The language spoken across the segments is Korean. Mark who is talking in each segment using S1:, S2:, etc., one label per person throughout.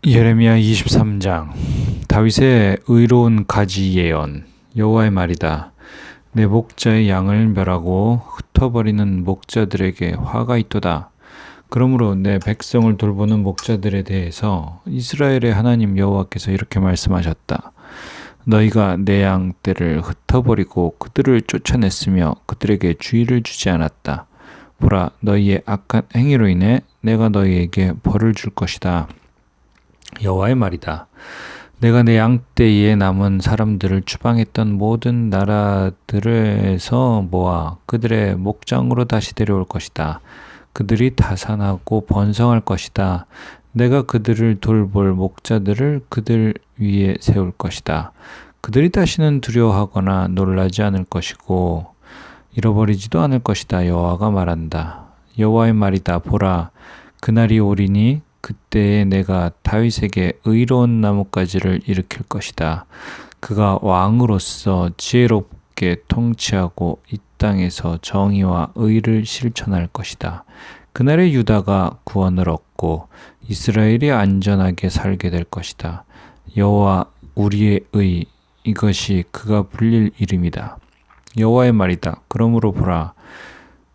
S1: 예레미야 23장. 다윗의 의로운 가지 예언. 여호와의 말이다. 내 목자의 양을 멸하고 흩어버리는 목자들에게 화가 있도다. 그러므로 내 백성을 돌보는 목자들에 대해서 이스라엘의 하나님 여호와께서 이렇게 말씀하셨다. 너희가 내 양떼를 흩어버리고 그들을 쫓아냈으며 그들에게 주의를 주지 않았다. 보라, 너희의 악한 행위로 인해 내가 너희에게 벌을 줄 것이다. 여호와의 말이다. 내가 내 양떼에 남은 사람들을 추방했던 모든 나라들에서 모아 그들의 목장으로 다시 데려올 것이다. 그들이 다산하고 번성할 것이다. 내가 그들을 돌볼 목자들을 그들 위에 세울 것이다. 그들이 다시는 두려워하거나 놀라지 않을 것이고 잃어버리지도 않을 것이다. 여호와가 말한다. 여호와의 말이다. 보라, 그날이 오리니 그때에 내가 다윗에게 의로운 나뭇가지를 일으킬 것이다. 그가 왕으로서 지혜롭게 통치하고 이 땅에서 정의와 의를 실천할 것이다. 그날에 유다가 구원을 얻고 이스라엘이 안전하게 살게 될 것이다. 여호와 우리의 의, 이것이 그가 불릴 이름이다. 여호와의 말이다. 그러므로 보라,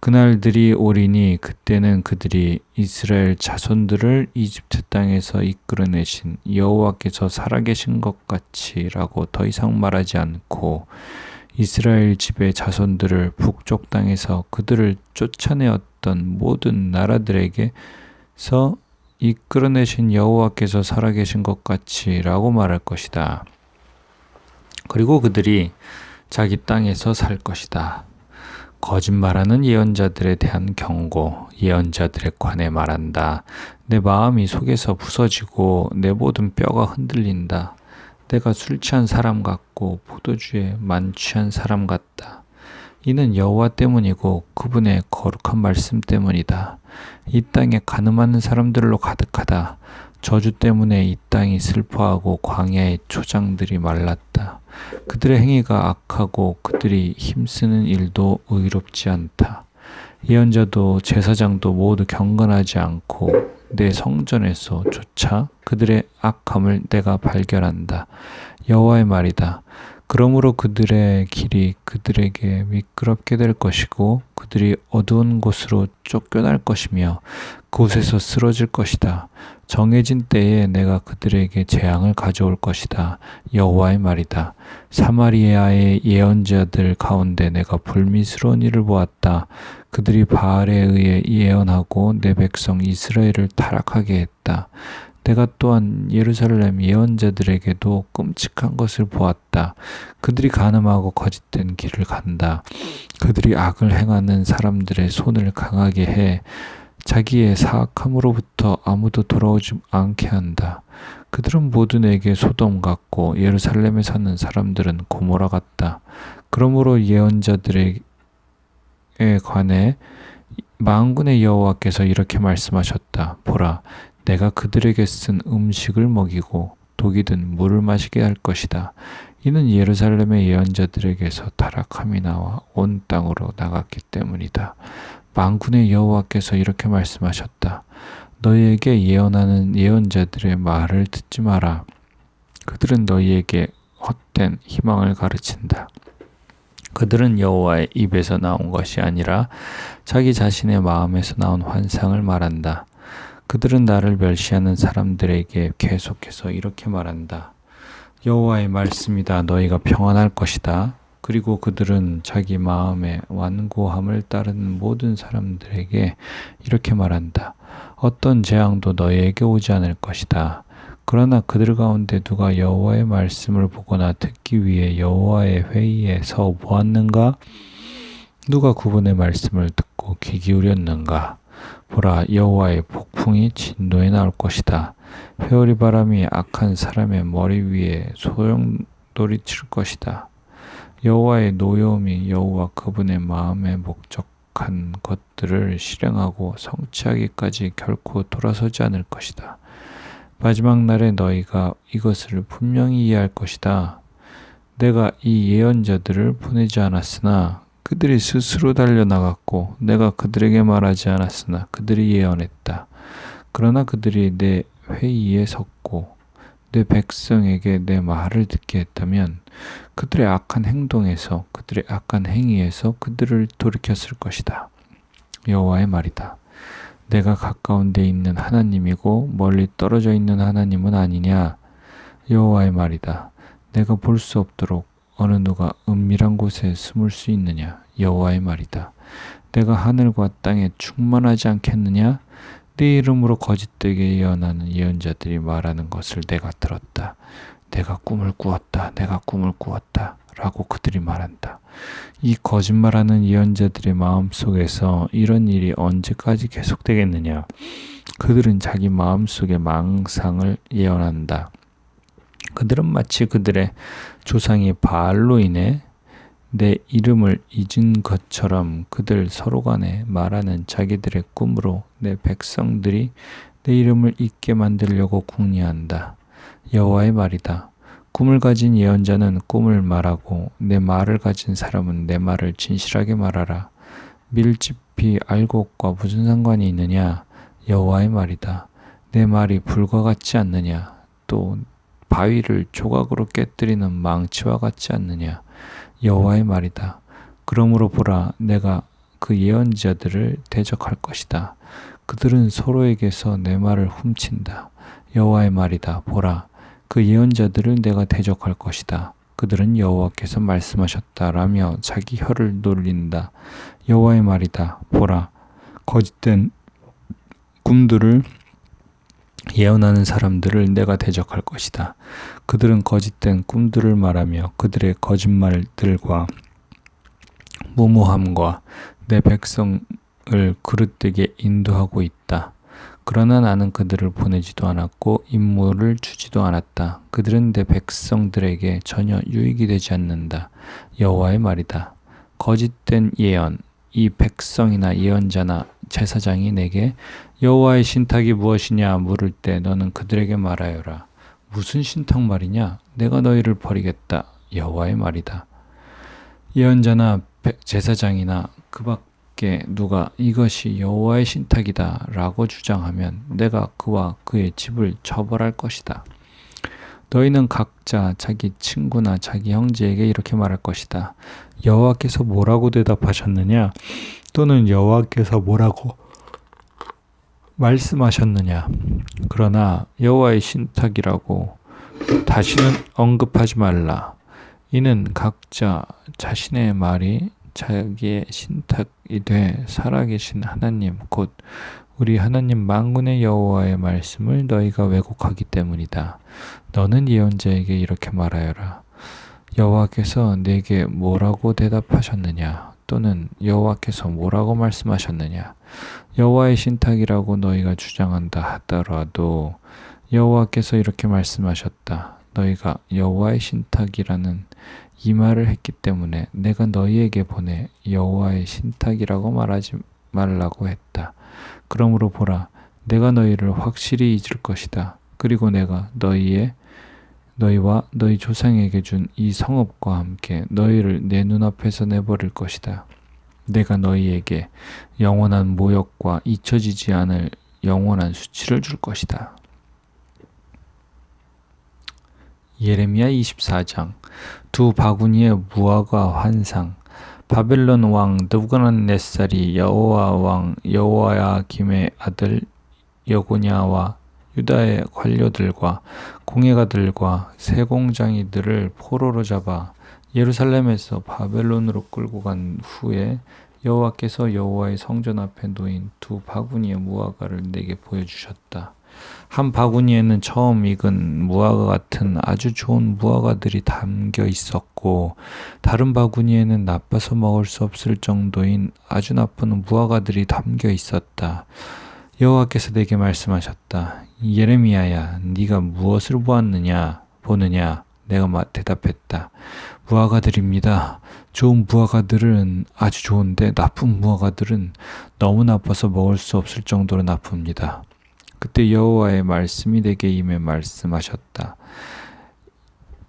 S1: 그날들이 오리니 그때는 그들이 이스라엘 자손들을 이집트 땅에서 이끌어내신 여호와께서 살아계신 것 같이라고 더 이상 말하지 않고 이스라엘 집의 자손들을 북쪽 땅에서 그들을 쫓아내었던 모든 나라들에게서 이끌어내신 여호와께서 살아계신 것 같이라고 말할 것이다. 그리고 그들이 자기 땅에서 살 것이다. 거짓말하는 예언자들에 대한 경고. 예언자들에 관해 말한다. 내 마음이 속에서 부서지고 내 모든 뼈가 흔들린다. 내가 술 취한 사람 같고 포도주에 만취한 사람 같다. 이는 여호와 때문이고 그분의 거룩한 말씀 때문이다. 이 땅에 가늠하는 사람들로 가득하다. 저주 때문에 이 땅이 슬퍼하고 광야의 초장들이 말랐다. 그들의 행위가 악하고 그들이 힘쓰는 일도 의롭지 않다. 예언자도 제사장도 모두 경건하지 않고 내 성전에서조차 그들의 악함을 내가 발견한다. 여호와의 말이다. 그러므로 그들의 길이 그들에게 미끄럽게 될 것이고 그들이 어두운 곳으로 쫓겨날 것이며 그곳에서 쓰러질 것이다. 정해진 때에 내가 그들에게 재앙을 가져올 것이다. 여호와의 말이다. 사마리아의 예언자들 가운데 내가 불미스러운 일을 보았다. 그들이 바알에 의해 예언하고 내 백성 이스라엘을 타락하게 했다. 내가 또한 예루살렘 예언자들에게도 끔찍한 것을 보았다. 그들이 간음하고 거짓된 길을 간다. 그들이 악을 행하는 사람들의 손을 강하게 해 자기의 사악함으로부터 아무도 돌아오지 않게 한다. 그들은 모두 내게 소돔 같고 예루살렘에 사는 사람들은 고모라 같다. 그러므로 예언자들에 관해 만군의 여호와께서 이렇게 말씀하셨다. 보라, 내가 그들에게 쓴 음식을 먹이고 독이 든 물을 마시게 할 것이다. 이는 예루살렘의 예언자들에게서 타락함이 나와 온 땅으로 나갔기 때문이다. 만군의 여호와께서 이렇게 말씀하셨다. 너희에게 예언하는 예언자들의 말을 듣지 마라. 그들은 너희에게 헛된 희망을 가르친다. 그들은 여호와의 입에서 나온 것이 아니라 자기 자신의 마음에서 나온 환상을 말한다. 그들은 나를 멸시하는 사람들에게 계속해서 이렇게 말한다. 여호와의 말씀이다. 너희가 평안할 것이다. 그리고 그들은 자기 마음의 완고함을 따르는 모든 사람들에게 이렇게 말한다. 어떤 재앙도 너희에게 오지 않을 것이다. 그러나 그들 가운데 누가 여호와의 말씀을 보거나 듣기 위해 여호와의 회의에 서 보았는가? 누가 그분의 말씀을 듣고 귀 기울였는가? 보라, 여호와의 폭풍이 진도에 나올 것이다. 회오리 바람이 악한 사람의 머리 위에 소용돌이 칠 것이다. 여호와의 노여움이 여호와 그분의 마음에 목적한 것들을 실행하고 성취하기까지 결코 돌아서지 않을 것이다. 마지막 날에 너희가 이것을 분명히 이해할 것이다. 내가 이 예언자들을 보내지 않았으나 그들이 스스로 달려나갔고 내가 그들에게 말하지 않았으나 그들이 예언했다. 그러나 그들이 내 회의에 섰고 내 백성에게 내 말을 듣게 했다면 그들의 악한 행동에서 그들의 악한 행위에서 그들을 돌이켰을 것이다. 여호와의 말이다. 내가 가까운 데 있는 하나님이고 멀리 떨어져 있는 하나님은 아니냐. 여호와의 말이다. 내가 볼 수 없도록 어느 누가 은밀한 곳에 숨을 수 있느냐. 여호와의 말이다. 내가 하늘과 땅에 충만하지 않겠느냐. 네 이름으로 거짓되게 예언하는 예언자들이 말하는 것을 내가 들었다. 내가 꿈을 꾸었다. 내가 꿈을 꾸었다. 라고 그들이 말한다. 이 거짓말하는 예언자들의 마음속에서 이런 일이 언제까지 계속되겠느냐. 그들은 자기 마음속의 망상을 예언한다. 그들은 마치 그들의 조상이 바알로 인해 내 이름을 잊은 것처럼 그들 서로 간에 말하는 자기들의 꿈으로 내 백성들이 내 이름을 잊게 만들려고 궁리한다. 여호와의 말이다. 꿈을 가진 예언자는 꿈을 말하고 내 말을 가진 사람은 내 말을 진실하게 말하라. 밀짚이 알곡과 무슨 상관이 있느냐. 여호와의 말이다. 내 말이 불과 같지 않느냐. 또 바위를 조각으로 깨뜨리는 망치와 같지 않느냐. 여호와의 말이다. 그러므로 보라, 내가 그 예언자들을 대적할 것이다. 그들은 서로에게서 내 말을 훔친다. 여호와의 말이다. 보라, 그 예언자들을 내가 대적할 것이다. 그들은 여호와께서 말씀하셨다라며 자기 혀를 놀린다. 여호와의 말이다. 보라, 거짓된 꿈들을 예언하는 사람들을 내가 대적할 것이다. 그들은 거짓된 꿈들을 말하며 그들의 거짓말들과 무모함과 내 백성을 그릇되게 인도하고 있다. 그러나 나는 그들을 보내지도 않았고 임무를 주지도 않았다. 그들은 내 백성들에게 전혀 유익이 되지 않는다. 여호와의 말이다. 거짓된 예언, 이 백성이나 예언자나 제사장이 내게 여호와의 신탁이 무엇이냐 물을 때 너는 그들에게 말하여라. 무슨 신탁 말이냐? 내가 너희를 버리겠다. 여호와의 말이다. 예언자나 제사장이나 그 밖에 누가 이것이 여호와의 신탁이다 라고 주장하면 내가 그와 그의 집을 처벌할 것이다. 너희는 각자 자기 친구나 자기 형제에게 이렇게 말할 것이다. 여호와께서 뭐라고 대답하셨느냐? 또는 여호와께서 뭐라고 말씀하셨느냐? 그러나 여호와의 신탁이라고 다시는 언급하지 말라. 이는 각자 자신의 말이 자기의 신탁이 돼 살아계신 하나님 곧 우리 하나님 만군의 여호와의 말씀을 너희가 왜곡하기 때문이다. 너는 예언자에게 이렇게 말하여라. 여호와께서 내게 뭐라고 대답하셨느냐? 또는 여호와께서 뭐라고 말씀하셨느냐? 여호와의 신탁이라고 너희가 주장한다 하더라도 여호와께서 이렇게 말씀하셨다. 너희가 여호와의 신탁이라는 이 말을 했기 때문에 내가 너희에게 보내 여호와의 신탁이라고 말하지 말라고 했다. 그러므로 보라, 내가 너희를 확실히 잊을 것이다. 그리고 내가 너희와 너희 조상에게 준 이 성읍과 함께 너희를 내 눈앞에서 내버릴 것이다. 내가 너희에게 영원한 모욕과 잊혀지지 않을 영원한 수치를 줄 것이다. 예레미야 24장. 두 바구니의 무화과 환상. 바벨론 왕 느부갓네살이 여호와 왕 여호야김의 아들 여고냐와 유다의 관료들과 공예가들과 세공장이들을 포로로 잡아 예루살렘에서 바벨론으로 끌고 간 후에 여호와께서 여호와의 성전 앞에 놓인 두 바구니의 무화과를 내게 보여주셨다. 한 바구니에는 처음 익은 무화과 같은 아주 좋은 무화과들이 담겨 있었고 다른 바구니에는 나빠서 먹을 수 없을 정도인 아주 나쁜 무화과들이 담겨 있었다. 여호와께서 내게 말씀하셨다. 예레미야야, 네가 무엇을 보느냐? 내가 대답했다. 무화과들입니다. 좋은 무화과들은 아주 좋은데 나쁜 무화과들은 너무 나빠서 먹을 수 없을 정도로 나쁩니다. 그때 여호와의 말씀이 내게 임해 말씀하셨다.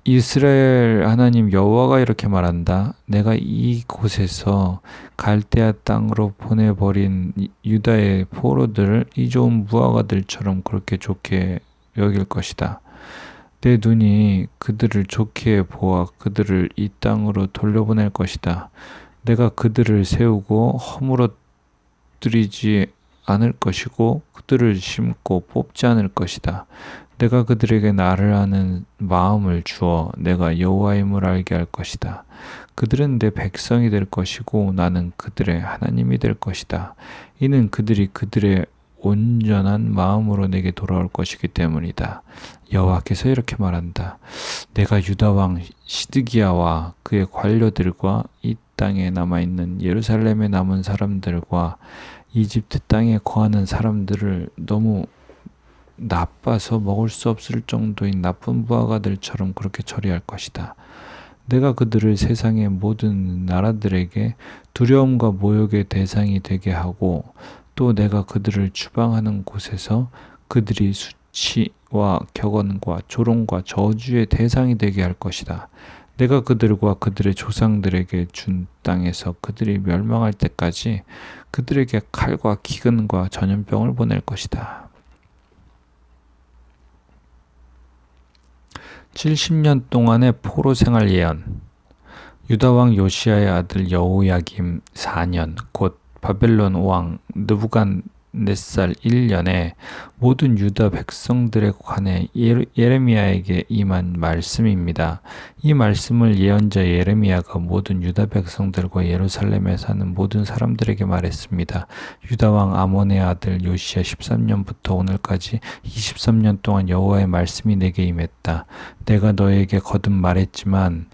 S1: 이스라엘 하나님 여호와가 이렇게 말한다. 내가 이곳에서 갈대아 땅으로 보내버린 유다의 포로들을 이 좋은 무화과들처럼 그렇게 좋게 여길 것이다. 내 눈이 그들을 좋게 보아 그들을 이 땅으로 돌려보낼 것이다. 내가 그들을 세우고 허물어뜨리지 않을 것이고 그들을 심고 뽑지 않을 것이다. 내가 그들에게 나를 아는 마음을 주어 내가 여호와임을 알게 할 것이다. 그들은 내 백성이 될 것이고 나는 그들의 하나님이 될 것이다. 이는 그들이 그들의 온전한 마음으로 내게 돌아올 것이기 때문이다. 여호와께서 이렇게 말한다. 내가 유다 왕 시드기야와 그의 관료들과 이 땅에 남아있는 예루살렘에 남은 사람들과 이집트 땅에 거하는 사람들을 너무 나빠서 먹을 수 없을 정도인 나쁜 무화과들처럼 그렇게 처리할 것이다. 내가 그들을 세상의 모든 나라들에게 두려움과 모욕의 대상이 되게 하고 또 내가 그들을 추방하는 곳에서 그들이 수치와 격언과 조롱과 저주의 대상이 되게 할 것이다. 내가 그들과 그들의 조상들에게 준 땅에서 그들이 멸망할 때까지 그들에게 칼과 기근과 전염병을 보낼 것이다. 70년 동안의 포로 생활 예언. 유다 왕 요시야의 아들 여호야김 4년 곧 바벨론 왕 느부갓네살 1년에 모든 유다 백성들에 관해 예레미야에게 임한 말씀입니다. 이 말씀을 예언자 예레미야가 모든 유다 백성들과 예루살렘에 사는 모든 사람들에게 말했습니다. 유다 왕 아몬의 아들 요시야 13년부터 오늘까지 23년 동안 여호와의 말씀이 내게 임했다. 내가 너에게 거듭 말했지만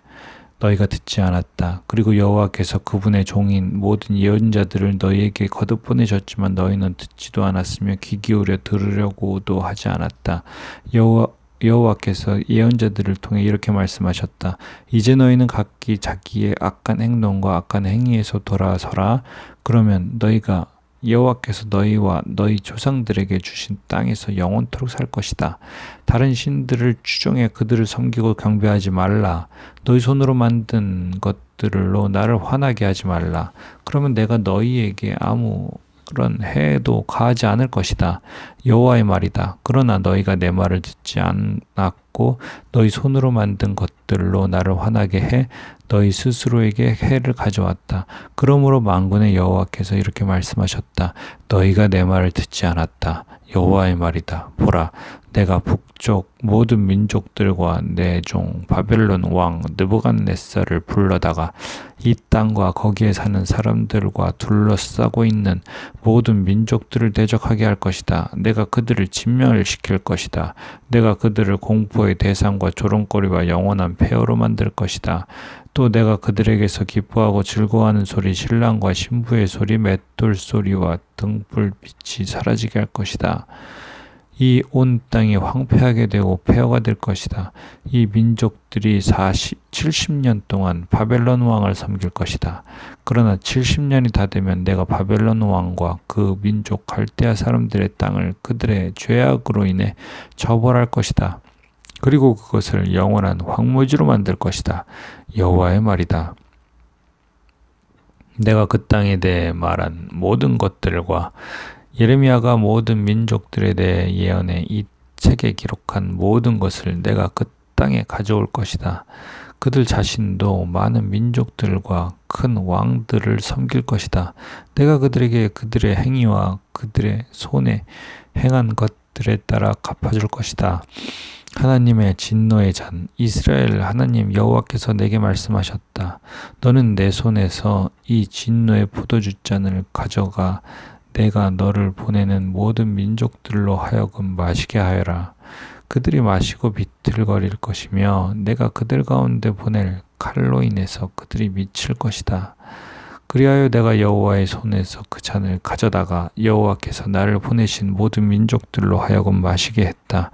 S1: 너희가 듣지 않았다. 그리고 여호와께서 그분의 종인 모든 예언자들을 너희에게 거듭 보내셨지만 너희는 듣지도 않았으며 귀 기울여 들으려고도 하지 않았다. 여호와께서 예언자들을 통해 이렇게 말씀하셨다. 이제 너희는 각기 자기의 악한 행동과 악한 행위에서 돌아서라. 그러면 너희가 여호와께서 너희와 너희 조상들에게 주신 땅에서 영원토록 살 것이다. 다른 신들을 추종해 그들을 섬기고 경배하지 말라. 너희 손으로 만든 것들로 나를 화나게 하지 말라. 그러면 내가 너희에게 아무런 해도 가하지 않을 것이다. 여호와의 말이다. 그러나 너희가 내 말을 듣지 않았고 너희 손으로 만든 것들로 나를 화나게 해 너희 스스로에게 해를 가져왔다. 그러므로 만군의 여호와께서 이렇게 말씀하셨다. 너희가 내 말을 듣지 않았다. 여호와의 말이다. 보라, 내가 북쪽 모든 민족들과 내 종 바벨론 왕 느부갓네살을 불러다가 이 땅과 거기에 사는 사람들과 둘러싸고 있는 모든 민족들을 대적하게 할 것이다. 내가 그들을 진멸시킬 것이다. 내가 그들을 공포의 대상과 조롱거리와 영원한 폐허로 만들 것이다. 또 내가 그들에게서 기뻐하고 즐거워하는 소리, 신랑과 신부의 소리, 맷돌 소리와 등불빛이 사라지게 할 것이다. 이 온 땅이 황폐하게 되고 폐허가 될 것이다. 이 민족들이 70년 동안 바벨론 왕을 섬길 것이다. 그러나 70년이 다 되면 내가 바벨론 왕과 그 민족 갈대아 사람들의 땅을 그들의 죄악으로 인해 처벌할 것이다. 그리고 그것을 영원한 황무지로 만들 것이다. 여호와의 말이다. 내가 그 땅에 대해 말한 모든 것들과 예레미야가 모든 민족들에 대해 예언해 이 책에 기록한 모든 것을 내가 그 땅에 가져올 것이다. 그들 자신도 많은 민족들과 큰 왕들을 섬길 것이다. 내가 그들에게 그들의 행위와 그들의 손에 행한 것들에 따라 갚아줄 것이다. 하나님의 진노의 잔, 이스라엘 하나님 여호와께서 내게 말씀하셨다. 너는 내 손에서 이 진노의 포도주 잔을 가져가 내가 너를 보내는 모든 민족들로 하여금 마시게 하여라. 그들이 마시고 비틀거릴 것이며 내가 그들 가운데 보낼 칼로 인해서 그들이 미칠 것이다. 그리하여 내가 여호와의 손에서 그 잔을 가져다가 여호와께서 나를 보내신 모든 민족들로 하여금 마시게 했다.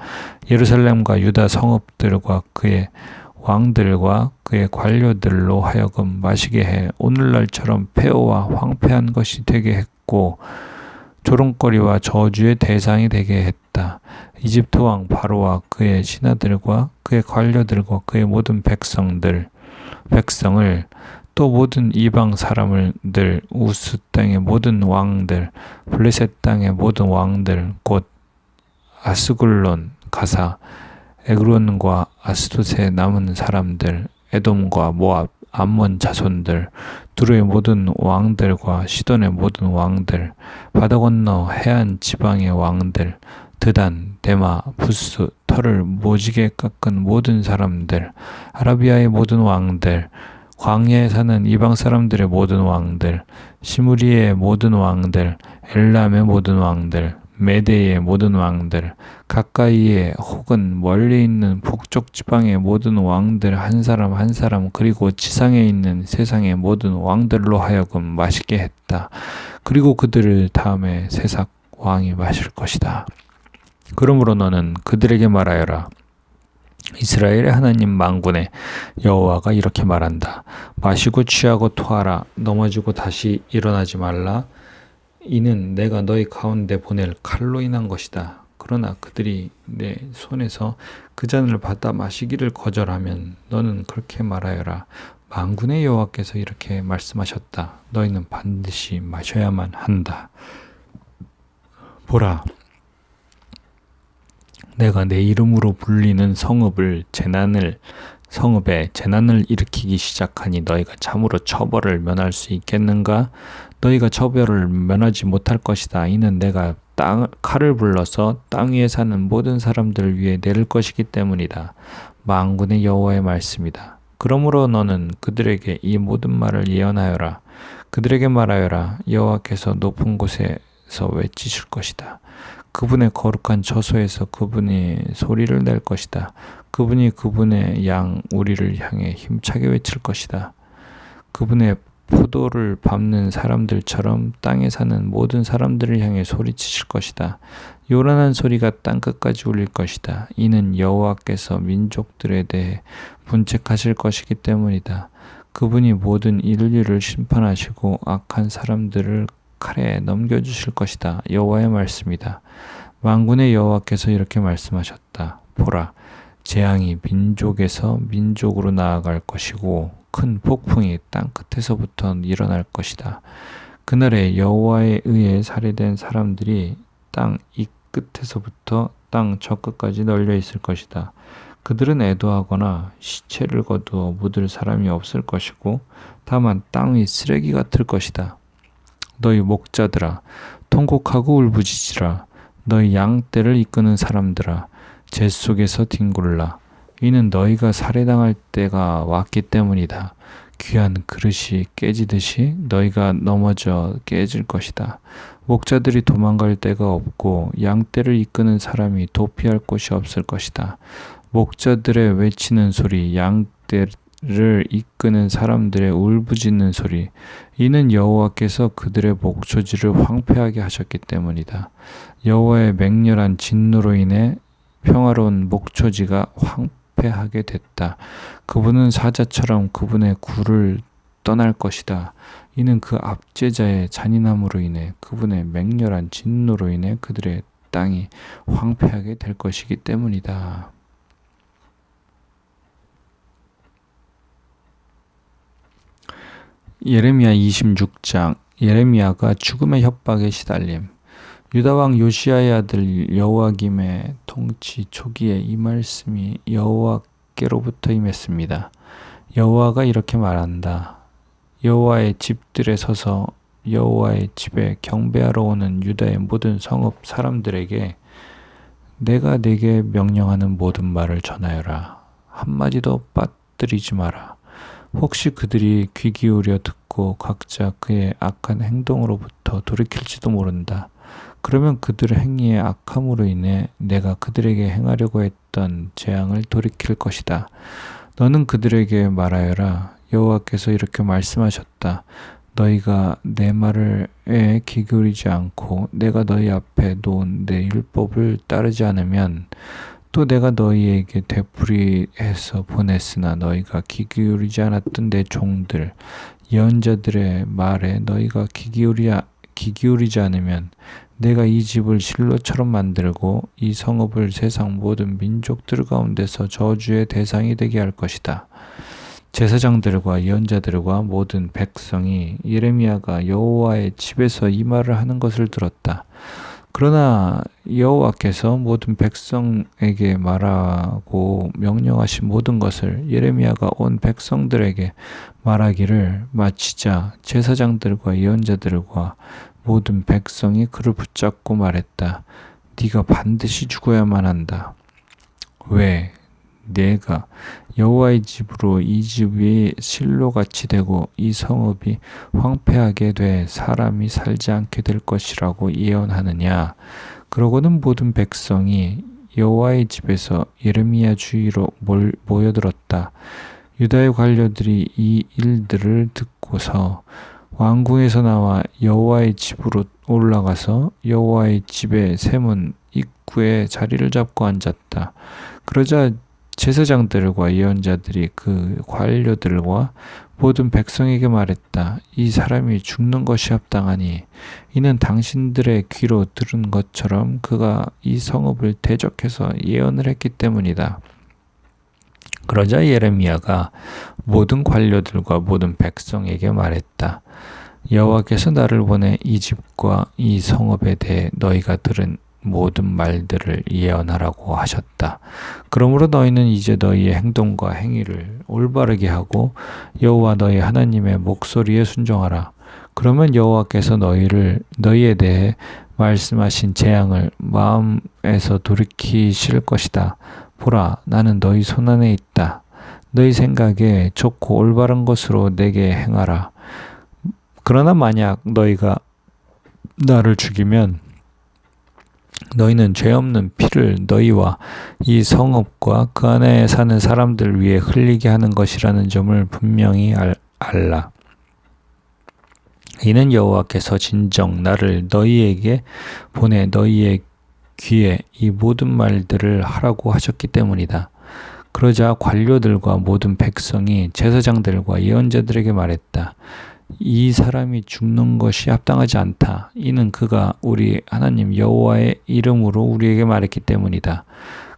S1: 예루살렘과 유다 성읍들과 그의 왕들과 그의 관료들로 하여금 마시게 해 오늘날처럼 폐허와 황폐한 것이 되게 했고 조롱거리와 저주의 대상이 되게 했다. 이집트 왕 바로와 그의 신하들과 그의 관료들과 그의 모든 백성을 또 모든 이방 사람들, 우스 땅의 모든 왕들, 블레셋 땅의 모든 왕들, 곧 아스글론, 가사, 에그론과 아스돗에 남은 사람들, 에돔과 모압, 암몬 자손들, 두루의 모든 왕들과 시돈의 모든 왕들, 바다 건너 해안 지방의 왕들, 드단, 데마, 부스, 털을 모지게 깎은 모든 사람들, 아라비아의 모든 왕들, 광야에 사는 이방 사람들의 모든 왕들, 시무리의 모든 왕들, 엘람의 모든 왕들, 메대의 모든 왕들, 가까이에 혹은 멀리 있는 북쪽 지방의 모든 왕들 한 사람 그리고 지상에 있는 세상의 모든 왕들로 하여금 마시게 했다. 그리고 그들을 다음에 세삭 왕이 마실 것이다. 그러므로 너는 그들에게 말하여라. 이스라엘의 하나님 만군의 여호와가 이렇게 말한다. 마시고 취하고 토하라. 넘어지고 다시 일어나지 말라. 이는 내가 너희 가운데 보낼 칼로 인한 것이다. 그러나 그들이 내 손에서 그 잔을 받아 마시기를 거절하면 너는 그렇게 말하여라. 만군의 여호와께서 이렇게 말씀하셨다. 너희는 반드시 마셔야만 한다. 보라, 내가 내 이름으로 불리는 성읍에 재난을 일으키기 시작하니 너희가 참으로 처벌을 면할 수 있겠는가? 너희가 처벌을 면하지 못할 것이다. 이는 내가 칼을 불러서 땅 위에 사는 모든 사람들 위에 내릴 것이기 때문이다. 만군의 여호와의 말씀이다. 그러므로 너는 그들에게 이 모든 말을 예언하여라. 그들에게 말하여라. 여호와께서 높은 곳에서 외치실 것이다. 그분의 거룩한 처소에서 그분이 소리를 낼 것이다. 그분이 그분의 양 우리를 향해 힘차게 외칠 것이다. 그분의 포도를 밟는 사람들처럼 땅에 사는 모든 사람들을 향해 소리치실 것이다. 요란한 소리가 땅끝까지 울릴 것이다. 이는 여호와께서 민족들에 대해 분책하실 것이기 때문이다. 그분이 모든 인류를 심판하시고 악한 사람들을 칼에 넘겨주실 것이다. 여호와의 말씀이다. 만군의 여호와께서 이렇게 말씀하셨다. 보라, 재앙이 민족에서 민족으로 나아갈 것이고 큰 폭풍이 땅 끝에서부터 일어날 것이다. 그날에 여호와에 의해 살해된 사람들이 땅 이 끝에서부터 땅 저 끝까지 널려 있을 것이다. 그들은 애도하거나 시체를 거두어 묻을 사람이 없을 것이고 다만 땅 위 쓰레기 같을 것이다. 너희 목자들아, 통곡하고 울부짖으라. 너희 양떼를 이끄는 사람들아, 재 속에서 뒹굴라. 이는 너희가 살해당할 때가 왔기 때문이다. 귀한 그릇이 깨지듯이 너희가 넘어져 깨질 것이다. 목자들이 도망갈 데가 없고 양떼를 이끄는 사람이 도피할 곳이 없을 것이다. 목자들의 외치는 소리, 양떼를 이끄는 사람들의 울부짖는 소리, 이는 여호와께서 그들의 목초지를 황폐하게 하셨기 때문이다. 여호와의 맹렬한 진노로 인해 평화로운 목초지가 황폐하게 됐다. 그분은 사자처럼 그분의 굴을 떠날 것이다. 이는 그 압제자의 잔인함으로 인해 그분의 맹렬한 진노로 인해 그들의 땅이 황폐하게 될 것이기 때문이다. 예레미야 26장. 예레미야가 죽음의 협박에 시달림. 유다왕 요시야의 아들 여호야김의 통치 초기에 이 말씀이 여호와께로부터 임했습니다. 여호와가 이렇게 말한다. 여호와의 집들에 서서 여호와의 집에 경배하러 오는 유다의 모든 성읍 사람들에게 내가 네게 명령하는 모든 말을 전하여라. 한마디도 빠뜨리지 마라. 혹시 그들이 귀 기울여 듣고 각자 그의 악한 행동으로부터 돌이킬지도 모른다. 그러면 그들의 행위의 악함으로 인해 내가 그들에게 행하려고 했던 재앙을 돌이킬 것이다. 너는 그들에게 말하여라. 여호와께서 이렇게 말씀하셨다. 너희가 내 말에 귀 기울이지 않고 내가 너희 앞에 놓은 내 율법을 따르지 않으면 또 내가 너희에게 되풀이해서 보냈으나 너희가 귀 기울이지 않았던 내 종들 예언자들의 말에 너희가 귀 기울이지 않으면 내가 이 집을 실로처럼 만들고 이 성읍을 세상 모든 민족들 가운데서 저주의 대상이 되게 할 것이다. 제사장들과 예언자들과 모든 백성이 예레미야가 여호와의 집에서 이 말을 하는 것을 들었다. 그러나 여호와께서 모든 백성에게 말하고 명령하신 모든 것을 예레미야가 온 백성들에게 말하기를 마치자 제사장들과 예언자들과 모든 백성이 그를 붙잡고 말했다. 네가 반드시 죽어야만 한다. 왜? 내가 여호와의 집으로 이 집이 실로같이 되고 이 성읍이 황폐하게 돼 사람이 살지 않게 될 것이라고 예언하느냐. 그러고는 모든 백성이 여호와의 집에서 예레미야 주위로 모여들었다. 유다의 관료들이 이 일들을 듣고서 왕궁에서 나와 여호와의 집으로 올라가서 여호와의 집의 세문 입구에 자리를 잡고 앉았다. 그러자 제사장들과 예언자들이 그 관료들과 모든 백성에게 말했다. 이 사람이 죽는 것이 합당하니 이는 당신들의 귀로 들은 것처럼 그가 이 성읍을 대적해서 예언을 했기 때문이다. 그러자 예레미야가 모든 관료들과 모든 백성에게 말했다. 여호와께서 나를 보내 이 집과 이 성읍에 대해 너희가 들은 모든 말들을 예언하라고 하셨다. 그러므로 너희는 이제 너희의 행동과 행위를 올바르게 하고 여호와 너희 하나님의 목소리에 순종하라. 그러면 여호와께서 너희에 대해 말씀하신 재앙을 마음에서 돌이키실 것이다. 보라, 나는 너희 손안에 있다. 너희 생각에 좋고 올바른 것으로 내게 행하라. 그러나 만약 너희가 나를 죽이면 너희는 죄 없는 피를 너희와 이 성읍과 그 안에 사는 사람들 위에 흘리게 하는 것이라는 점을 분명히 알라. 이는 여호와께서 진정 나를 너희에게 보내 너희의 귀에 이 모든 말들을 하라고 하셨기 때문이다. 그러자 관료들과 모든 백성이 제사장들과 예언자들에게 말했다. 이 사람이 죽는 것이 합당하지 않다. 이는 그가 우리 하나님 여호와의 이름으로 우리에게 말했기 때문이다.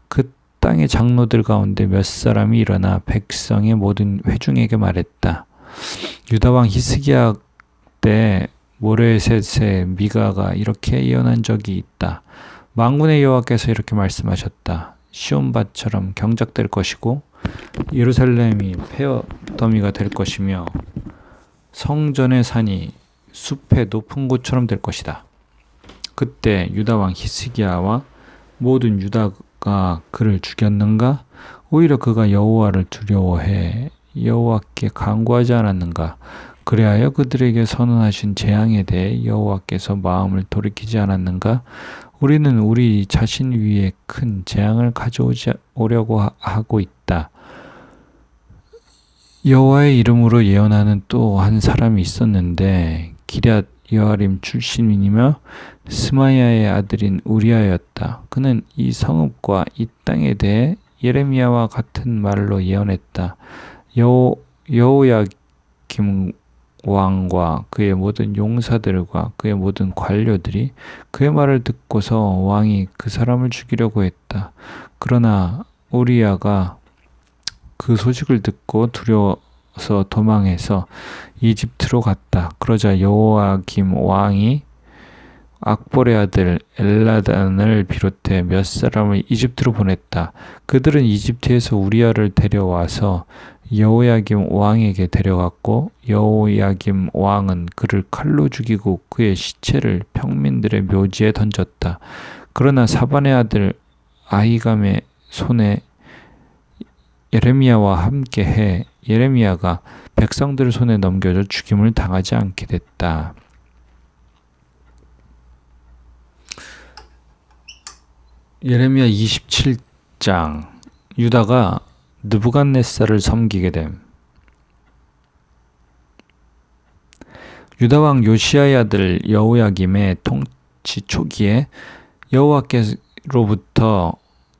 S1: 그 땅의 장로들 가운데 몇 사람이 일어나 백성의 모든 회중에게 말했다. 유다 왕 히스기야 때 모레셋의 미가가 이렇게 예언한 적이 있다. 만군의 여호와께서 이렇게 말씀하셨다. 시온밭처럼 경작될 것이고 예루살렘이 폐허 더미가 될 것이며 성전의 산이 숲의 높은 곳처럼 될 것이다. 그때 유다 왕 히스기야와 모든 유다가 그를 죽였는가? 오히려 그가 여호와를 두려워해 여호와께 간구하지 않았는가? 그리하여 그들에게 선언하신 재앙에 대해 여호와께서 마음을 돌이키지 않았는가? 우리는 우리 자신 위에 큰 재앙을 가져오려고 하고 있다. 여호와의 이름으로 예언하는 또 한 사람이 있었는데 기럇 여아림 출신이며 스마야의 아들인 우리아였다. 그는 이 성읍과 이 땅에 대해 예레미야와 같은 말로 예언했다. 여호야김 왕과 그의 모든 용사들과 그의 모든 관료들이 그의 말을 듣고서 왕이 그 사람을 죽이려고 했다. 그러나 우리아가 그 소식을 듣고 두려워서 도망해서 이집트로 갔다. 그러자 여호야김 왕이 악볼의 아들 엘라단을 비롯해 몇 사람을 이집트로 보냈다. 그들은 이집트에서 우리아를 데려와서 여호야김 왕에게 데려갔고 여호야김 왕은 그를 칼로 죽이고 그의 시체를 평민들의 묘지에 던졌다. 그러나 사반의 아들 아히감의 손에 예레미야와 함께해 예레미야가 백성들 손에 넘겨져 죽임을 당하지 않게 됐다. 예레미야 27장 유다가 느부갓네살을 섬기게 됨. 유다 왕 요시야의 아들 여호야김의 통치 초기에 여호와께로부터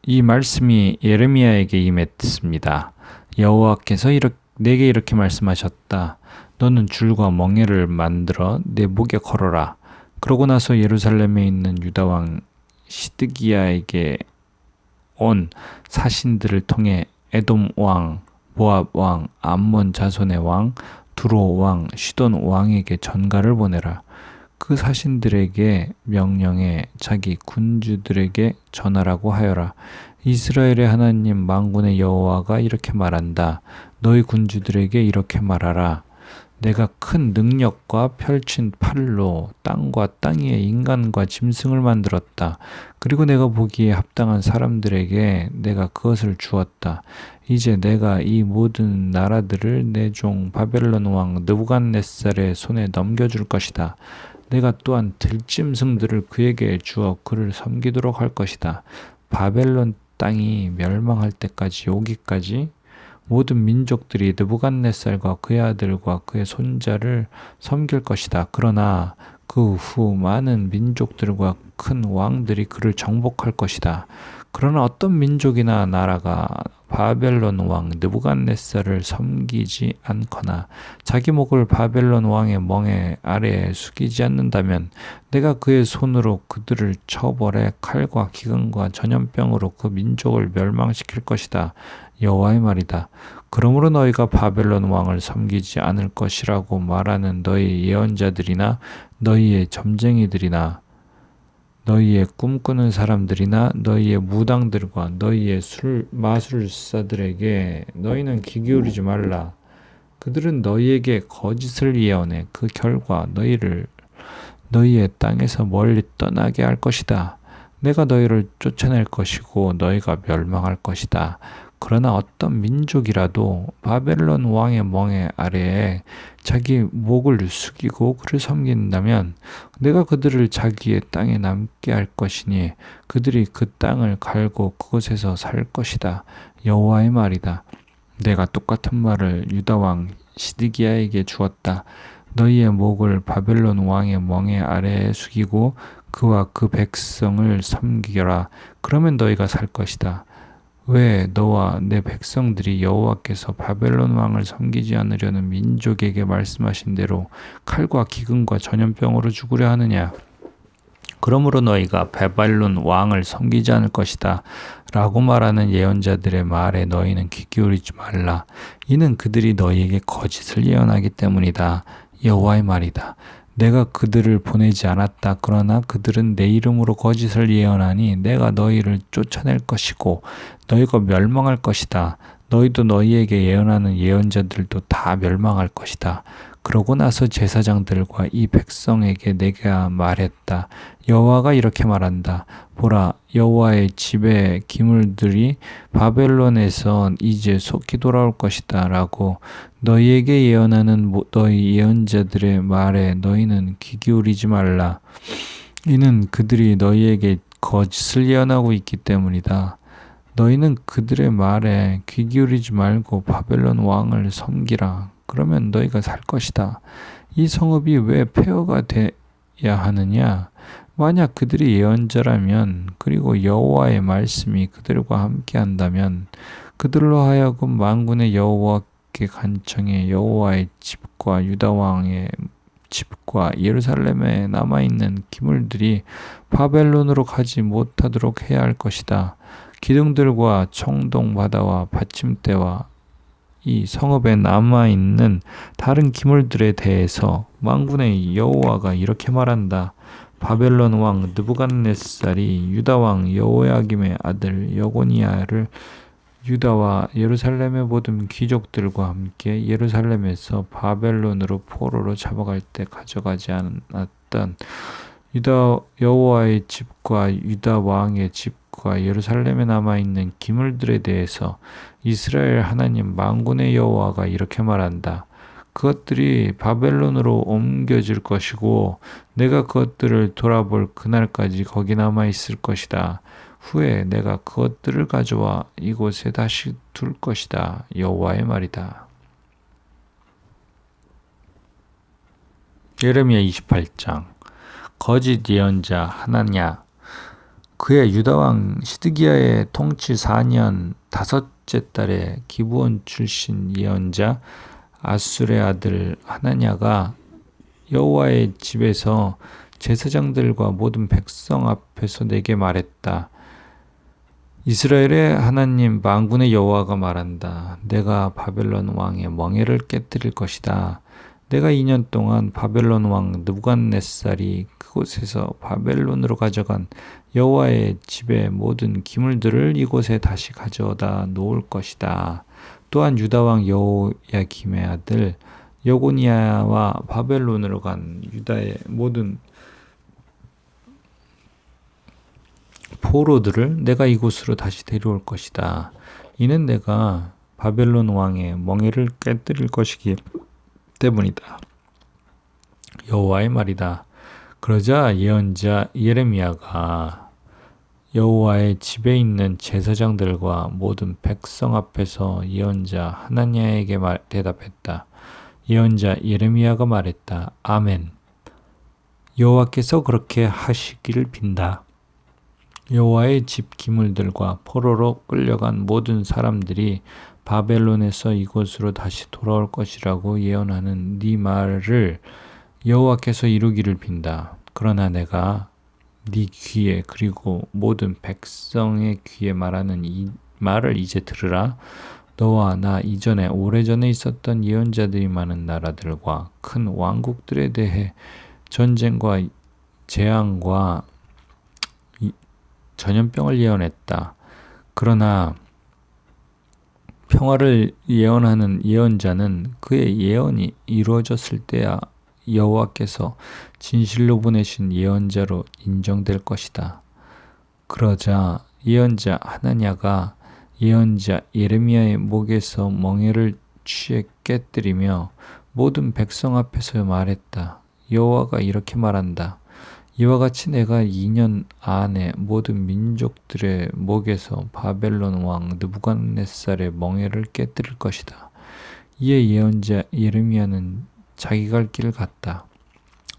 S1: 이 말씀이 예레미야에게 임했습니다. 여호와께서 내게 이렇게 말씀하셨다. 너는 줄과 멍에를 만들어 내 목에 걸어라. 그러고 나서 예루살렘에 있는 유다 왕 시드기야에게 온 사신들을 통해 에돔 왕, 모압 왕, 암몬 자손의 왕, 두로 왕, 시돈 왕에게 전가를 보내라. 그 사신들에게 명령해 자기 군주들에게 전하라고 하여라. 이스라엘의 하나님 만군의 여호와가 이렇게 말한다. 너희 군주들에게 이렇게 말하라. 내가 큰 능력과 펼친 팔로 땅과 땅 위에 인간과 짐승을 만들었다. 그리고 내가 보기에 합당한 사람들에게 내가 그것을 주었다. 이제 내가 이 모든 나라들을 내 종 바벨론 왕 느부갓네살의 손에 넘겨줄 것이다. 내가 또한 들짐승들을 그에게 주어 그를 섬기도록 할 것이다. 바벨론 땅이 멸망할 때까지 오기까지 모든 민족들이 느부갓네살과 그의 아들과 그의 손자를 섬길 것이다. 그러나 그 후 많은 민족들과 큰 왕들이 그를 정복할 것이다. 그러나 어떤 민족이나 나라가 바벨론 왕 느부갓네살을 섬기지 않거나 자기 목을 바벨론 왕의 멍에 아래에 숙이지 않는다면 내가 그의 손으로 그들을 처벌해 칼과 기근과 전염병으로 그 민족을 멸망시킬 것이다. 여호와의 말이다. 그러므로 너희가 바벨론 왕을 섬기지 않을 것이라고 말하는 너희 예언자들이나 너희의 점쟁이들이나 너희의 꿈꾸는 사람들이나 너희의 무당들과 너희의 마술사들에게 너희는 귀 기울이지 말라. 그들은 너희에게 거짓을 예언해 그 결과 너희의 땅에서 멀리 떠나게 할 것이다. 내가 너희를 쫓아낼 것이고 너희가 멸망할 것이다. 그러나 어떤 민족이라도 바벨론 왕의 멍에 아래에 자기 목을 숙이고 그를 섬긴다면 내가 그들을 자기의 땅에 남게 할 것이니 그들이 그 땅을 갈고 그곳에서 살 것이다. 여호와의 말이다. 내가 똑같은 말을 유다 왕 시드기야에게 주었다. 너희의 목을 바벨론 왕의 멍에 아래에 숙이고 그와 그 백성을 섬기라. 그러면 너희가 살 것이다. 왜 너와 내 백성들이 여호와께서 바벨론 왕을 섬기지 않으려는 민족에게 말씀하신 대로 칼과 기근과 전염병으로 죽으려 하느냐? 그러므로 너희가 바벨론 왕을 섬기지 않을 것이다. 라고 말하는 예언자들의 말에 너희는 귀 기울이지 말라. 이는 그들이 너희에게 거짓을 예언하기 때문이다. 여호와의 말이다. 내가 그들을 보내지 않았다. 그러나 그들은 내 이름으로 거짓을 예언하니 내가 너희를 쫓아낼 것이고 너희가 멸망할 것이다. 너희도 너희에게 예언하는 예언자들도 다 멸망할 것이다. 그러고 나서 제사장들과 이 백성에게 내가 말했다. 여호와가 이렇게 말한다. 보라, 여호와의 집의 기물들이 바벨론에서 이제 속히 돌아올 것이다. 라고 너희에게 예언하는 너희 예언자들의 말에 너희는 귀 기울이지 말라. 이는 그들이 너희에게 거짓을 예언하고 있기 때문이다. 너희는 그들의 말에 귀 기울이지 말고 바벨론 왕을 섬기라. 그러면 너희가 살 것이다. 이 성읍이 왜 폐허가 돼야 하느냐? 만약 그들이 예언자라면 그리고 여호와의 말씀이 그들과 함께 한다면 그들로 하여금 만군의 여호와께 간청해 여호와의 집과 유다 왕의 집과 예루살렘에 남아있는 기물들이 바벨론으로 가지 못하도록 해야 할 것이다. 기둥들과 청동 바다와 받침대와 이 성읍에 남아있는 다른 기물들에 대해서 만군의 여호와가 이렇게 말한다. 바벨론 왕 느부갓네살이 유다 왕 여호야김의 아들 여고니야를 유다와 예루살렘의 모든 귀족들과 함께 예루살렘에서 바벨론으로 포로로 잡아갈 때 가져가지 않았던 유다 여호와의 집과 유다 왕의 집과 예루살렘에 남아있는 기물들에 대해서 이스라엘 하나님 만군의 여호와가 이렇게 말한다. 그것들이 바벨론으로 옮겨질 것이고 내가 그것들을 돌아볼 그날까지 거기 남아있을 것이다. 후에 내가 그것들을 가져와 이곳에 다시 둘 것이다. 여호와의 말이다. 예레미야 28장. 거짓 예언자 하나냐. 그의 유다왕 시드기야의 통치 4년 5째 달에 기브온 출신 예언자 아술의 아들 하나냐가 여호와의 집에서 제사장들과 모든 백성 앞에서 내게 말했다. 이스라엘의 하나님 만군의 여호와가 말한다. 내가 바벨론 왕의 멍에를 깨뜨릴 것이다. 내가 2년 동안 바벨론 왕 느부갓네살이 그곳에서 바벨론으로 가져간 여호와의 집의 모든 기물들을 이곳에 다시 가져다 놓을 것이다. 또한 유다 왕 여호야김의 아들 여고니아와 바벨론으로 간 유다의 모든 포로들을 내가 이곳으로 다시 데려올 것이다. 이는 내가 바벨론 왕의 멍에를 깨뜨릴 것이기 때문이다. 여호와의 말이다. 그러자 예언자 예레미야가 여호와의 집에 있는 제사장들과 모든 백성 앞에서 예언자 하나냐에게 대답했다. 예언자 예레미야가 말했다. 아멘. 여호와께서 그렇게 하시기를 빈다. 여호와의 집 기물들과 포로로 끌려간 모든 사람들이 바벨론에서 이곳으로 다시 돌아올 것이라고 예언하는 네 말을 여호와께서 이루기를 빈다. 그러나 내가 네 귀에 그리고 모든 백성의 귀에 말하는 이 말을 이제 들으라. 너와 나 이전에 오래전에 있었던 예언자들이 많은 나라들과 큰 왕국들에 대해 전쟁과 재앙과 전염병을 예언했다. 그러나 평화를 예언하는 예언자는 그의 예언이 이루어졌을 때야 여호와께서 진실로 보내신 예언자로 인정될 것이다. 그러자 예언자 하나냐가 예언자 예레미야의 목에서 멍에를 취해 깨뜨리며 모든 백성 앞에서 말했다. 여호와가 이렇게 말한다. 이와 같이 내가 2년 안에 모든 민족들의 목에서 바벨론 왕 느부갓네살의 멍에를 깨뜨릴 것이다. 이에 예언자 예레미야는 자기 갈 길을 갔다.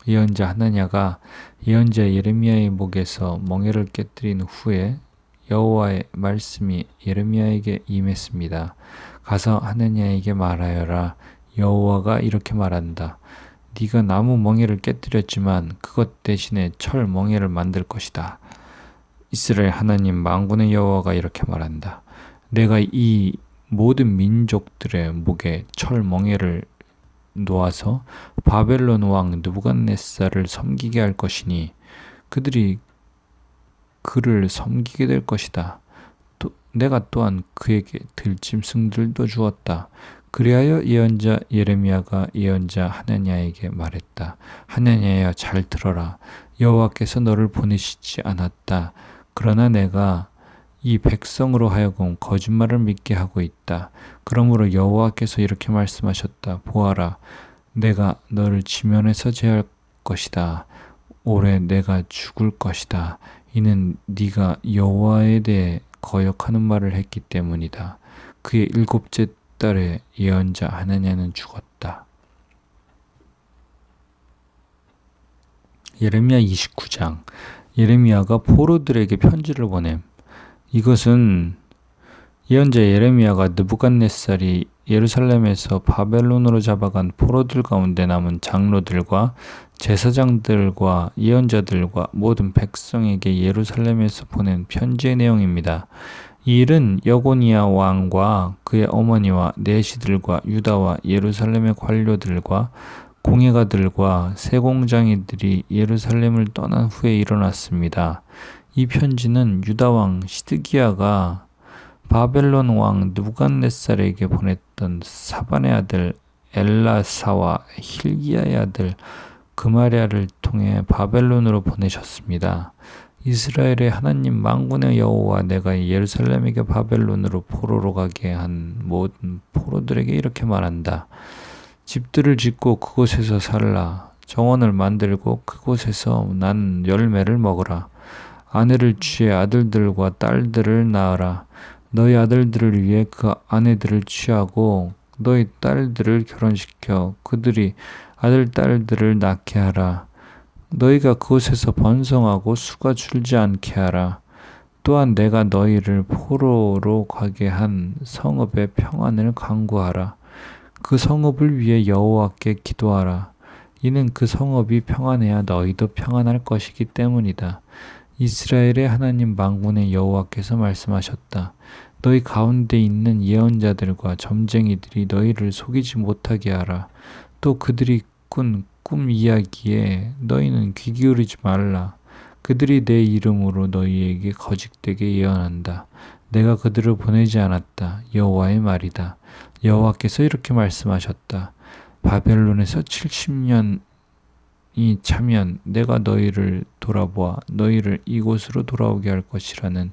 S1: 예언자 하나냐가 예언자 예레미야의 목에서 멍에를 깨뜨린 후에 여호와의 말씀이 예레미야에게 임했습니다. 가서 하나냐에게 말하여라. 여호와가 이렇게 말한다. 네가 나무 멍에를 깨뜨렸지만 그것 대신에 철 멍에를 만들 것이다. 이스라엘 하나님 만군의 여호와가 이렇게 말한다. 내가 이 모든 민족들의 목에 철 멍에를 놓아서 바벨론 왕 느부갓네살을 섬기게 할 것이니 그들이 그를 섬기게 될 것이다. 또 내가 또한 그에게 들짐승들도 주었다. 그리하여 예언자 예레미야가 예언자 하나냐에게 말했다. 하나냐야 잘 들어라. 여호와께서 너를 보내시지 않았다. 그러나 내가 이 백성으로 하여금 거짓말을 믿게 하고 있다. 그러므로 여호와께서 이렇게 말씀하셨다. 보아라, 내가 너를 지면에서 제할 것이다. 올해 내가 죽을 것이다. 이는 네가 여호와에 대해 거역하는 말을 했기 때문이다. 그의 7째 달에 예언자 하나냐는 죽었다. 예레미야 29장. 예레미야가 포로들에게 편지를 보냄. 이것은 예언자 예레미야가 느부갓네살이 예루살렘에서 바벨론으로 잡아간 포로들 가운데 남은 장로들과 제사장들과 예언자들과 모든 백성에게 예루살렘에서 보낸 편지의 내용입니다. 이 일은 여고니아 왕과 그의 어머니와 내시들과 유다와 예루살렘의 관료들과 공예가들과 세공장이들이 예루살렘을 떠난 후에 일어났습니다. 이 편지는 유다 왕 시드기야가 바벨론 왕 느부갓네살에게 보냈던 사반의 아들 엘라사와 힐기야의 아들 그마랴를 통해 바벨론으로 보내셨습니다. 이스라엘의 하나님 만군의 여호와 내가 예루살렘에게 바벨론으로 포로로 가게 한 모든 포로들에게 이렇게 말한다. 집들을 짓고 그곳에서 살라. 정원을 만들고 그곳에서 난 열매를 먹으라. 아내를 취해 아들들과 딸들을 낳으라. 너희 아들들을 위해 그 아내들을 취하고 너희 딸들을 결혼시켜 그들이 아들 딸들을 낳게 하라. 너희가 그곳에서 번성하고 수가 줄지 않게 하라. 또한 내가 너희를 포로로 가게 한 성읍의 평안을 간구하라. 그 성읍을 위해 여호와께 기도하라. 이는 그 성읍이 평안해야 너희도 평안할 것이기 때문이다. 이스라엘의 하나님 만군의 여호와께서 말씀하셨다. 너희 가운데 있는 예언자들과 점쟁이들이 너희를 속이지 못하게 하라. 또 그들이 꾼 꿈 이야기에 너희는 귀 기울이지 말라. 그들이 내 이름으로 너희에게 거짓되게 예언한다. 내가 그들을 보내지 않았다. 여호와의 말이다. 여호와께서 이렇게 말씀하셨다. 바벨론에서 70년이 차면 내가 너희를 돌아보아 너희를 이곳으로 돌아오게 할 것이라는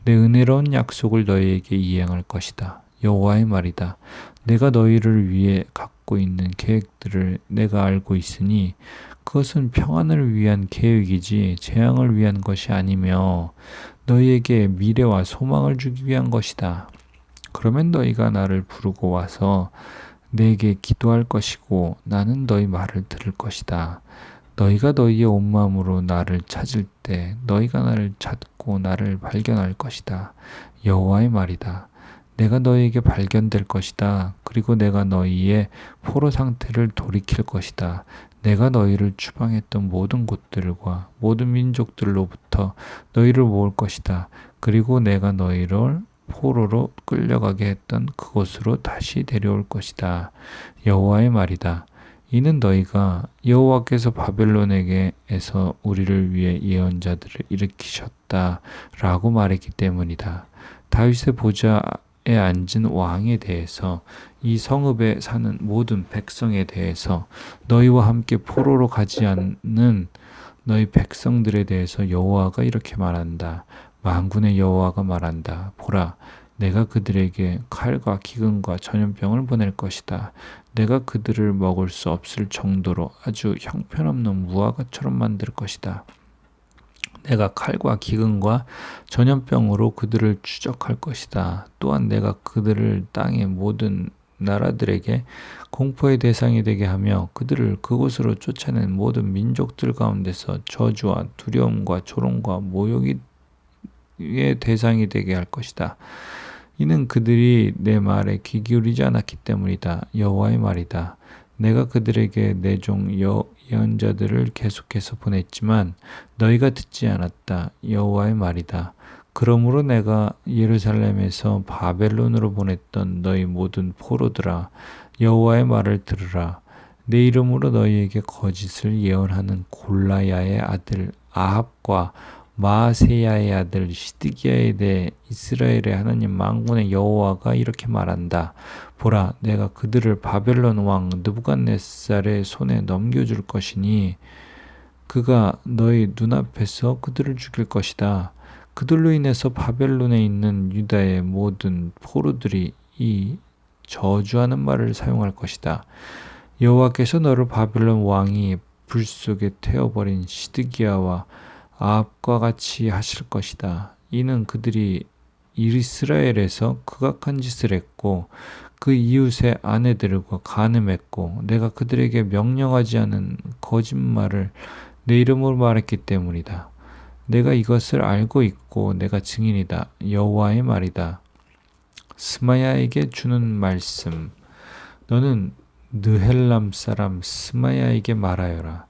S1: 내 은혜로운 약속을 너희에게 이행할 것이다. 여호와의 말이다. 내가 너희를 위해 갖고 있는 계획들을 내가 알고 있으니 그것은 평안을 위한 계획이지 재앙을 위한 것이 아니며 너희에게 미래와 소망을 주기 위한 것이다. 그러면 너희가 나를 부르고 와서 내게 기도할 것이고 나는 너희 말을 들을 것이다. 너희가 너희의 온 마음으로 나를 찾을 때 너희가 나를 찾고 나를 발견할 것이다. 여호와의 말이다. 내가 너희에게 발견될 것이다. 그리고 내가 너희의 포로 상태를 돌이킬 것이다. 내가 너희를 추방했던 모든 곳들과 모든 민족들로부터 너희를 모을 것이다. 그리고 내가 너희를 포로로 끌려가게 했던 그곳으로 다시 데려올 것이다. 여호와의 말이다. 이는 너희가 여호와께서 바벨론에게에서 우리를 위해 예언자들을 일으키셨다라고 말했기 때문이다. 다윗의 보좌에 앉은 왕에 대해서 이 성읍에 사는 모든 백성에 대해서 너희와 함께 포로로 가지 않는 너희 백성들에 대해서 여호와가 이렇게 말한다. 만군의 여호와가 말한다. 보라, 내가 그들에게 칼과 기근과 전염병을 보낼 것이다. 내가 그들을 먹을 수 없을 정도로 아주 형편없는 무화과처럼 만들 것이다. 내가 칼과 기근과 전염병으로 그들을 추적할 것이다. 또한 내가 그들을 땅의 모든 나라들에게 공포의 대상이 되게 하며 그들을 그곳으로 쫓아낸 모든 민족들 가운데서 저주와 두려움과 조롱과 모욕의 대상이 되게 할 것이다. 이는 그들이 내 말에 귀 기울이지 않았기 때문이다. 여호와의 말이다. 내가 그들에게 내 종 예언자들을 계속해서 보냈지만 너희가 듣지 않았다. 여호와의 말이다. 그러므로 내가 예루살렘에서 바벨론으로 보냈던 너희 모든 포로들아, 여호와의 말을 들으라. 내 이름으로 너희에게 거짓을 예언하는 골라야의 아들 아합과 마아세야의 아들 시드기야에 대해 이스라엘의 하나님 만군의 여호와가 이렇게 말한다. 보라, 내가 그들을 바벨론 왕 느부갓네살의 손에 넘겨줄 것이니 그가 너희 눈앞에서 그들을 죽일 것이다. 그들로 인해서 바벨론에 있는 유다의 모든 포로들이 이 저주하는 말을 사용할 것이다. 여호와께서 너를 바벨론 왕이 불 속에 태워버린 시드기야와 아합과 같이 하실 것이다. 이는 그들이 이스라엘에서 극악한 짓을 했고 그 이웃의 아내들과 간음했고 내가 그들에게 명령하지 않은 거짓말을 내 이름으로 말했기 때문이다. 내가 이것을 알고 있고 내가 증인이다. 여호와의 말이다. 스마야에게 주는 말씀. 너는 느헬람 사람 스마야에게 말하여라.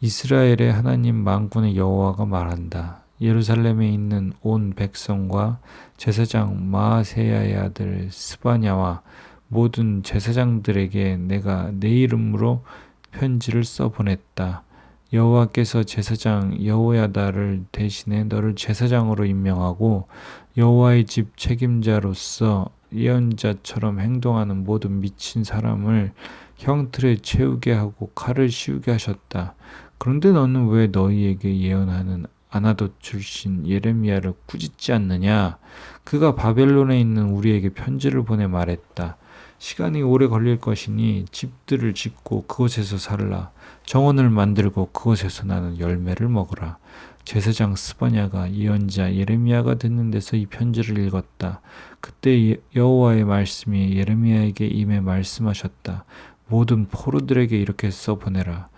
S1: 이스라엘의 하나님 만군의 여호와가 말한다. 예루살렘에 있는 온 백성과 제사장 마아세야의 아들 스바냐와 모든 제사장들에게 내가 내 이름으로 편지를 써보냈다. 여호와께서 제사장 여호야다를 대신해 너를 제사장으로 임명하고 여호와의 집 책임자로서 예언자처럼 행동하는 모든 미친 사람을 형틀에 채우게 하고 칼을 씌우게 하셨다. 그런데 너는 왜 너희에게 예언하는 아나돗 출신 예레미야를 꾸짖지 않느냐? 그가 바벨론에 있는 우리에게 편지를 보내 말했다. 시간이 오래 걸릴 것이니 집들을 짓고 그곳에서 살라. 정원을 만들고 그곳에서 나는 열매를 먹으라. 제사장 스바냐가 예언자 예레미야가 듣는 데서 이 편지를 읽었다. 그때 여호와의 말씀이 예레미야에게 임해 말씀하셨다. 모든 포로들에게 이렇게 써보내라.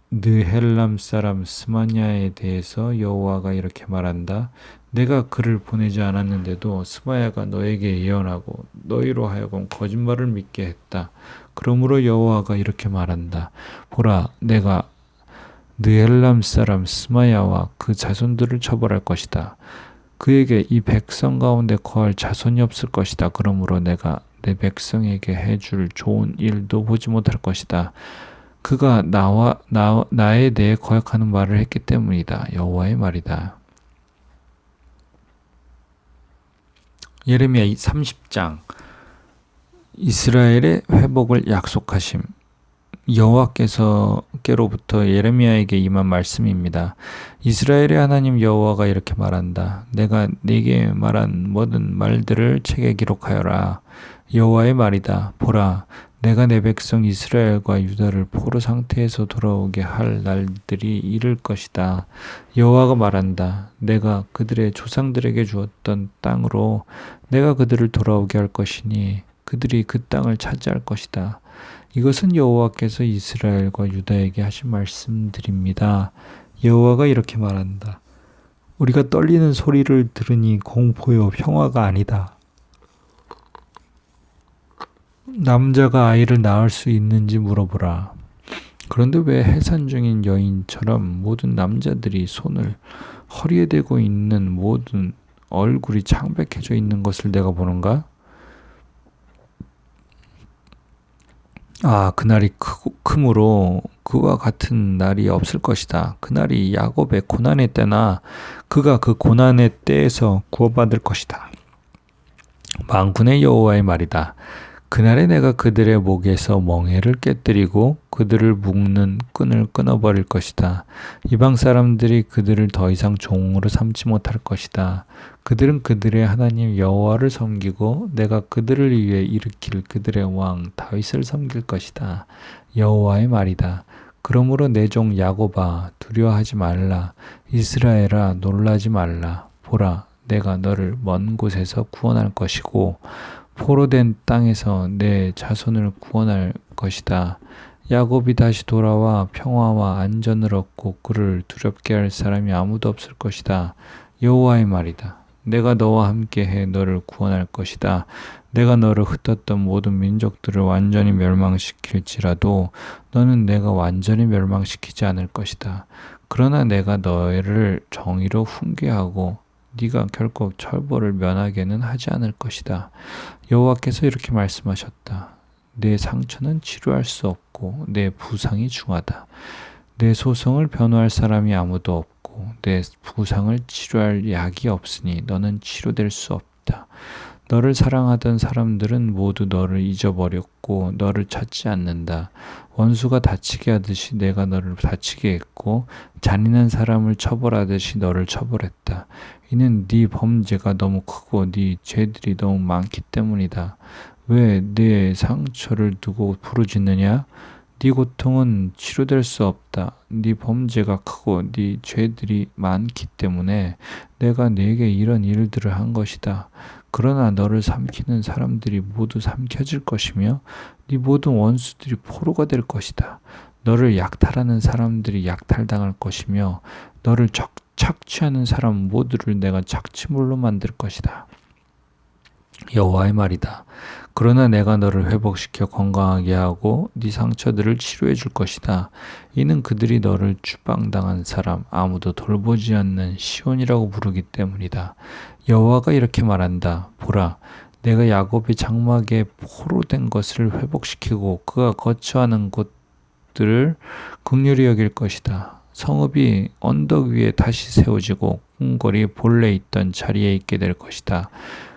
S1: 느헬람 사람 스마냐에 대해서 여호와가 이렇게 말한다. 내가 그를 보내지 않았는데도 스마야가 너에게 예언하고 너희로 하여금 거짓말을 믿게 했다. 그러므로 여호와가 이렇게 말한다. 보라, 내가 느헬람 사람 스마야와 그 자손들을 처벌할 것이다. 그에게 이 백성 가운데 거할 자손이 없을 것이다. 그러므로 내가 내 백성에게 해줄 좋은 일도 보지 못할 것이다. 그가 나에 대해 거역하는 말을 했기 때문이다. 여호와의 말이다. 예레미야 30장. 이스라엘의 회복을 약속하심. 여호와께로부터 예레미야에게 임한 말씀입니다. 이스라엘의 하나님 여호와가 이렇게 말한다. 내가 네게 말한 모든 말들을 책에 기록하여라. 여호와의 말이다. 보라, 내가 내 백성 이스라엘과 유다를 포로 상태에서 돌아오게 할 날들이 이를 것이다. 여호와가 말한다. 내가 그들의 조상들에게 주었던 땅으로 내가 그들을 돌아오게 할 것이니 그들이 그 땅을 차지할 것이다. 이것은 여호와께서 이스라엘과 유다에게 하신 말씀들입니다. 여호와가 이렇게 말한다. 우리가 떨리는 소리를 들으니 공포요 평화가 아니다. 남자가 아이를 낳을 수 있는지 물어보라. 그런데 왜 해산 중인 여인처럼 모든 남자들이 손을 허리에 대고 있는 모든 얼굴이 창백해져 있는 것을 내가 보는가? 그날이 크므로 그와 같은 날이 없을 것이다. 그날이 야곱의 고난의 때나 그가 그 고난의 때에서 구원받을 것이다. 만군의 여호와의 말이다. 그날에 내가 그들의 목에서 멍에를 깨뜨리고 그들을 묶는 끈을 끊어버릴 것이다. 이방 사람들이 그들을 더 이상 종으로 삼지 못할 것이다. 그들은 그들의 하나님 여호와를 섬기고 내가 그들을 위해 일으킬 그들의 왕 다윗을 섬길 것이다. 여호와의 말이다. 그러므로 내 종 야곱아 두려워하지 말라. 이스라엘아 놀라지 말라. 보라, 내가 너를 먼 곳에서 구원할 것이고 포로된 땅에서 내 자손을 구원할 것이다. 야곱이 다시 돌아와 평화와 안전을 얻고 그를 두렵게 할 사람이 아무도 없을 것이다. 여호와의 말이다. 내가 너와 함께해 너를 구원할 것이다. 내가 너를 흩었던 모든 민족들을 완전히 멸망시킬지라도 너는 내가 완전히 멸망시키지 않을 것이다. 그러나 내가 너를 정의로 훈계하고 네가 결코 철벌을 면하게는 하지 않을 것이다. 여호와께서 이렇게 말씀하셨다. 내 상처는 치료할 수 없고 내 부상이 중하다. 내 소송을 변호할 사람이 아무도 없고 내 부상을 치료할 약이 없으니 너는 치료될 수 없다. 너를 사랑하던 사람들은 모두 너를 잊어버렸고 너를 찾지 않는다. 원수가 다치게 하듯이 내가 너를 다치게 했고 잔인한 사람을 처벌하듯이 너를 처벌했다. 이는 네 범죄가 너무 크고 네 죄들이 너무 많기 때문이다. 왜 내 상처를 두고 부르짖느냐? 네 고통은 치료될 수 없다. 네 범죄가 크고 네 죄들이 많기 때문에 내가 네게 이런 일들을 한 것이다. 그러나 너를 삼키는 사람들이 모두 삼켜질 것이며 네 모든 원수들이 포로가 될 것이다. 너를 약탈하는 사람들이 약탈당할 것이며 너를 착취하는 사람 모두를 내가 착취물로 만들 것이다. 여호와의 말이다. 그러나 내가 너를 회복시켜 건강하게 하고 네 상처들을 치료해 줄 것이다. 이는 그들이 너를 추방당한 사람 아무도 돌보지 않는 시온이라고 부르기 때문이다. 여호와가 이렇게 말한다. 보라, 내가 야곱의 장막에 포로된 것을 회복시키고 그가 거처하는 곳들을 긍휼히 여길 것이다. 성읍이 언덕 위에 다시 세워지고 궁궐이 본래 있던 자리에 있게 될 것이다.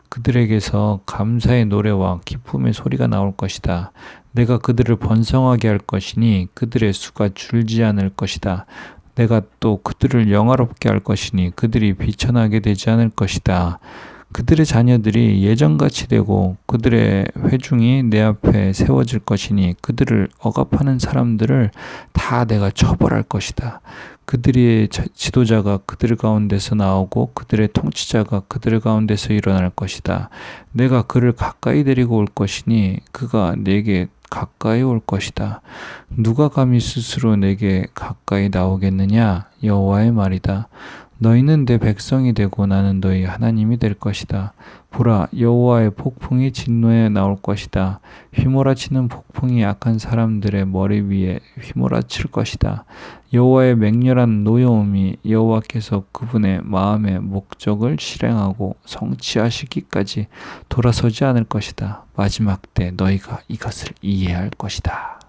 S1: 그들에게서 감사의 노래와 기쁨의 소리가 나올 것이다. 내가 그들을 번성하게 할 것이니 그들의 수가 줄지 않을 것이다. 내가 또 그들을 영화롭게 할 것이니 그들이 비천하게 되지 않을 것이다. 그들의 자녀들이 예전같이 되고 그들의 회중이 내 앞에 세워질 것이니 그들을 억압하는 사람들을 다 내가 처벌할 것이다. 그들의 지도자가 그들 가운데서 나오고 그들의 통치자가 그들 가운데서 일어날 것이다. 내가 그를 가까이 데리고 올 것이니 그가 내게 가까이 올 것이다. 누가 감히 스스로 내게 가까이 나오겠느냐? 여호와의 말이다. 너희는 내 백성이 되고 나는 너희 하나님이 될 것이다. 보라, 여호와의 폭풍이 진노에 나올 것이다. 휘몰아치는 폭풍이 악한 사람들의 머리 위에 휘몰아칠 것이다. 여호와의 맹렬한 노여움이 여호와께서 그분의 마음의 목적을 실행하고 성취하시기까지 돌아서지 않을 것이다. 마지막 때 너희가 이것을 이해할 것이다.